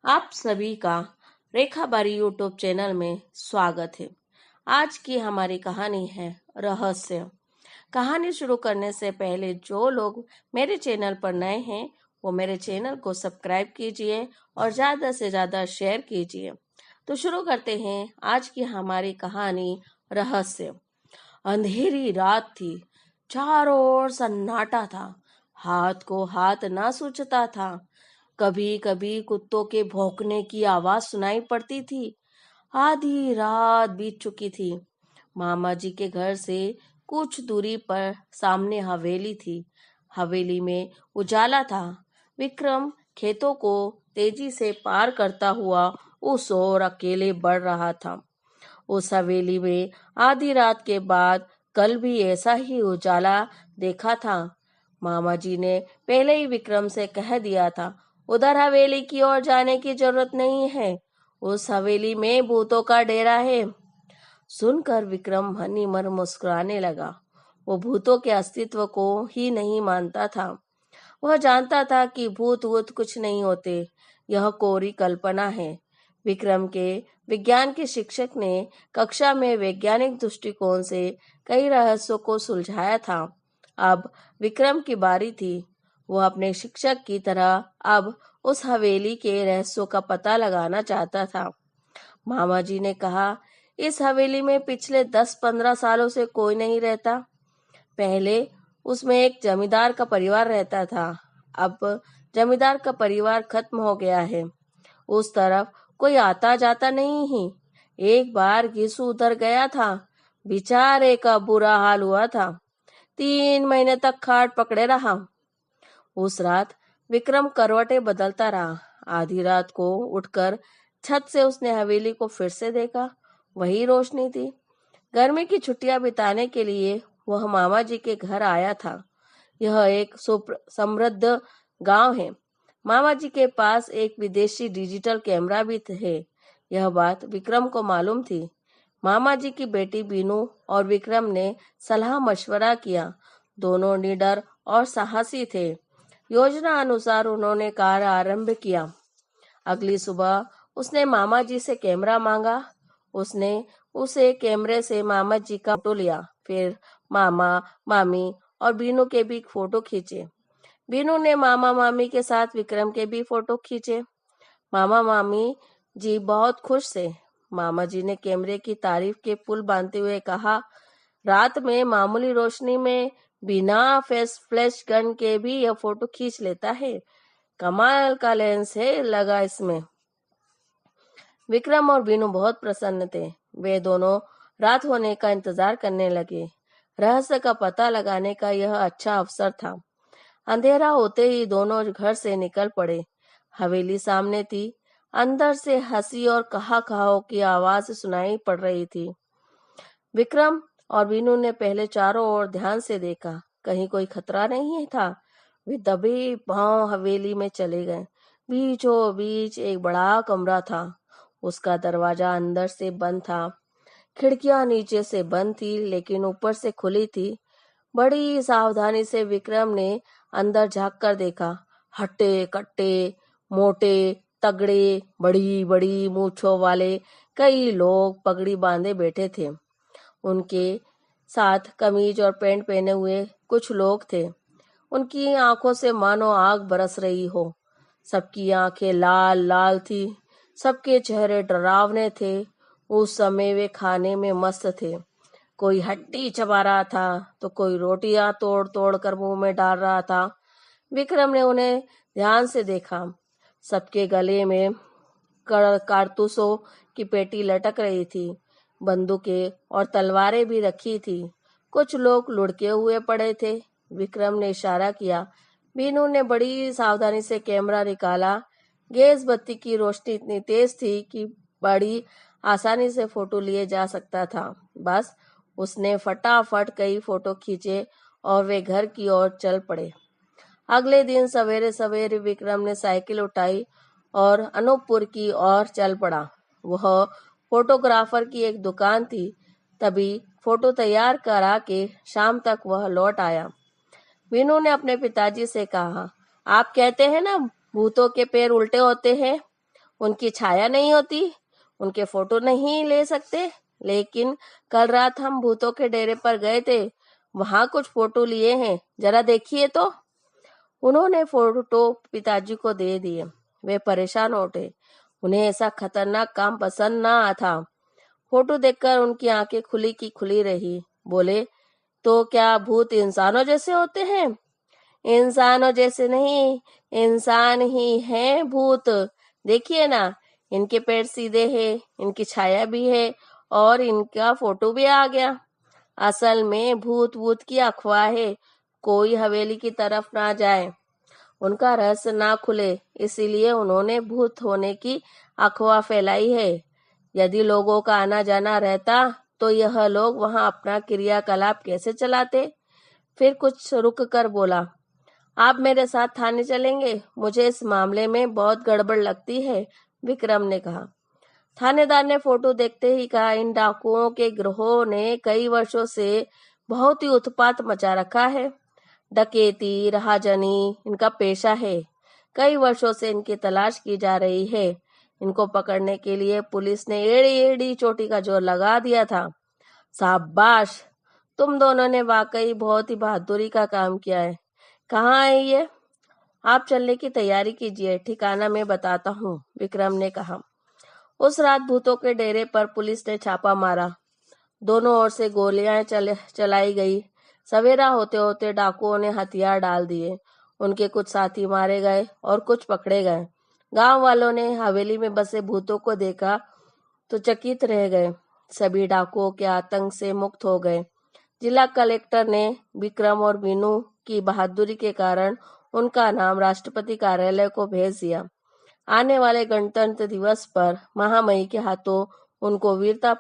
आप सभी का रेखा बारी यूट्यूब चैनल में स्वागत है। आज की हमारी कहानी है रहस्य। कहानी शुरू करने से पहले जो लोग मेरे चैनल पर नए हैं वो मेरे चैनल को सब्सक्राइब कीजिए और ज़्यादा से ज़्यादा शेयर कीजिए। तो शुरू करते हैं आज की हमारी कहानी रहस्य। अंधेरी रात थी, चारों ओर सन्नाटा था, हाथ को हाथ ना सूझता था। कभी कभी कुत्तों के भौंकने की आवाज सुनाई पड़ती थी। आधी रात बीत चुकी थी। मामा जी के घर से कुछ दूरी पर सामने हवेली थी। हवेली में उजाला था। विक्रम खेतों को तेजी से पार करता हुआ उस ओर अकेले बढ़ रहा था। उस हवेली में आधी रात के बाद कल भी ऐसा ही उजाला देखा था। मामा जी ने पहले ही विक्रम से कह दिया था, उधर हवेली की ओर जाने की जरूरत नहीं है, उस हवेली में भूतों का डेरा है। सुनकर विक्रम मनी मन मुस्कुराने लगा। वो भूतों के अस्तित्व को ही नहीं मानता था। वह जानता था कि भूत वूत कुछ नहीं होते, यह कोरी कल्पना है। विक्रम के विज्ञान के शिक्षक ने कक्षा में वैज्ञानिक दृष्टिकोण से कई रहस्यों को सुलझाया था। अब विक्रम की बारी थी। वह अपने शिक्षक की तरह अब उस हवेली के रहस्यों का पता लगाना चाहता था। मामा जी ने कहा, इस हवेली में पिछले 10-15 सालों से कोई नहीं रहता। पहले उसमें एक जमींदार का परिवार रहता था। अब जमींदार का परिवार खत्म हो गया है। उस तरफ कोई आता जाता नहीं ही। एक बार घिसू उधर गया था, बेचारे का बुरा हाल हुआ था। 3 महीने तक खाट पकड़े रहा। उस रात विक्रम करवटें बदलता रहा। आधी रात को उठकर छत से उसने हवेली को फिर से देखा। वही रोशनी थी। गर्मी की छुट्टियां बिताने के लिए वह मामा जी के घर आया था। यह एक समृद्ध गांव है। मामा जी के पास एक विदेशी डिजिटल कैमरा भी है। यह बात विक्रम को मालूम थी। मामा जी की बेटी बीनू और विक्रम ने सलाह मशवरा किया। दोनों निडर और साहसी थे। योजना अनुसार उन्होंने कार्य आरंभ किया। अगली सुबह उसने मामा जी से कैमरा मांगा। उसने उसे कैमरे से मामा जी का फोटो लिया। फिर मामा मामी और बीनू के भी फोटो खींचे। बीनू ने मामा मामी के साथ विक्रम के भी फोटो खींचे। मामा मामी जी बहुत खुश थे। मामा जी ने कैमरे की तारीफ के पुल बांधते हुए कहा, रात में मामूली रोशनी में बिना फ्लैश गन के भी यह फोटो खींच लेता है। कमाल का लेंस है लगा इसमें। विक्रम और बीनू बहुत प्रसन्न थे। वे दोनों रात होने का इंतजार करने लगे। रहस्य का पता लगाने का यह अच्छा अवसर था। अंधेरा होते ही दोनों घर से निकल पड़े। हवेली सामने थी। अंदर से हंसी और कहा की आवाज सुनाई पड़ रही थी। विक्रम और बीनू ने पहले चारों ओर ध्यान से देखा, कहीं कोई खतरा नहीं था। वे दबे पांव हवेली में चले गए। बीचों बीच एक बड़ा कमरा था। उसका दरवाजा अंदर से बंद था। खिड़कियां नीचे से बंद थी लेकिन ऊपर से खुली थी। बड़ी सावधानी से विक्रम ने अंदर झांक कर देखा। हट्टे कट्टे, मोटे, तगड़े, बड़ी बड़ी मूंछों वाले कई लोग पगड़ी बांधे बैठे थे। उनके साथ कमीज और पैंट पहने हुए कुछ लोग थे। उनकी आंखों से मानो आग बरस रही हो। सबकी आंखें लाल लाल थी। सबके चेहरे डरावने थे। उस समय वे खाने में मस्त थे। कोई हड्डी चबा रहा था तो कोई रोटियां तोड़ तोड़ कर मुंह में डाल रहा था। विक्रम ने उन्हें ध्यान से देखा। सबके गले में कारतूसों की पेटी लटक रही थी। बंदूकें और तलवारें भी रखी थी। कुछ लोग लुढ़के हुए पड़े थे। विक्रम ने इशारा किया। बीनू ने बड़ी सावधानी से कैमरा निकाला। गैस बत्ती की रोशनी इतनी तेज थी कि बड़ी आसानी से फोटो लिए जा सकता था। बस उसने फटाफट कई फोटो खींचे और वे घर की ओर चल पड़े। अगले दिन सवेरे सवेरे विक्रम ने साइकिल उठाई और अनूपपुर की ओर चल पड़ा। वह फोटोग्राफर की एक दुकान थी। तभी फोटो तैयार करा के शाम तक वह लौट आया। वीनू ने अपने पिताजी से कहा, आप कहते हैं ना भूतों के पैर उल्टे होते हैं। उनकी छाया नहीं होती, उनके फोटो नहीं ले सकते। लेकिन कल रात हम भूतों के डेरे पर गए थे, वहां कुछ फोटो लिए हैं, जरा देखिए तो। उन्होंने फोटो पिताजी को दे दिए। वे परेशान हो उठे। उन्हें ऐसा खतरनाक काम पसंद ना था। फोटो देखकर उनकी आंखें खुली की खुली रही। बोले, तो क्या भूत इंसानों जैसे होते हैं? इंसानों जैसे नहीं, इंसान ही हैं भूत। देखिए ना, इनके पैर सीधे हैं, इनकी छाया भी है और इनका फोटो भी आ गया। असल में भूत भूत की अफवाह है, कोई हवेली की तरफ ना जाए, उनका रहस्य ना खुले, इसीलिए उन्होंने भूत होने की अफवाह फैलाई है। यदि लोगों का आना जाना रहता तो यह लोग वहां अपना क्रियाकलाप कैसे चलाते? फिर कुछ रुक कर बोला, आप मेरे साथ थाने चलेंगे? मुझे इस मामले में बहुत गड़बड़ लगती है, विक्रम ने कहा। थानेदार ने फोटो देखते ही कहा, इन डाकुओं के गिरोह ने कई वर्षों से बहुत ही उत्पात मचा रखा है। डकैती, राहजनी इनका पेशा है। कई वर्षों से इनकी तलाश की जा रही है। इनको पकड़ने के लिए पुलिस ने एड़ी एड़ी चोटी का जोर लगा दिया था। शाबाश, तुम दोनों ने वाकई बहुत ही बहादुरी का काम किया है। कहाँ है ये? आप चलने की तैयारी कीजिए, ठिकाना मैं बताता हूँ, विक्रम ने कहा। उस रात भूतों के डेरे पर पुलिस ने छापा मारा। दोनों ओर से गोलियां चलाई गई। सवेरा होते होते डाकुओं ने हथियार डाल दिए। उनके कुछ साथी मारे गए और कुछ पकड़े गए। गांव वालों ने हवेली में बसे भूतों को देखा तो चकित रह गए। सभी डाकुओं के आतंक से मुक्त हो गए। जिला कलेक्टर ने विक्रम और मीनू की बहादुरी के कारण उनका नाम राष्ट्रपति कार्यालय को भेज दिया। आने वाले गणतंत्र दिवस पर महामहिम के हाथों उनको वीरता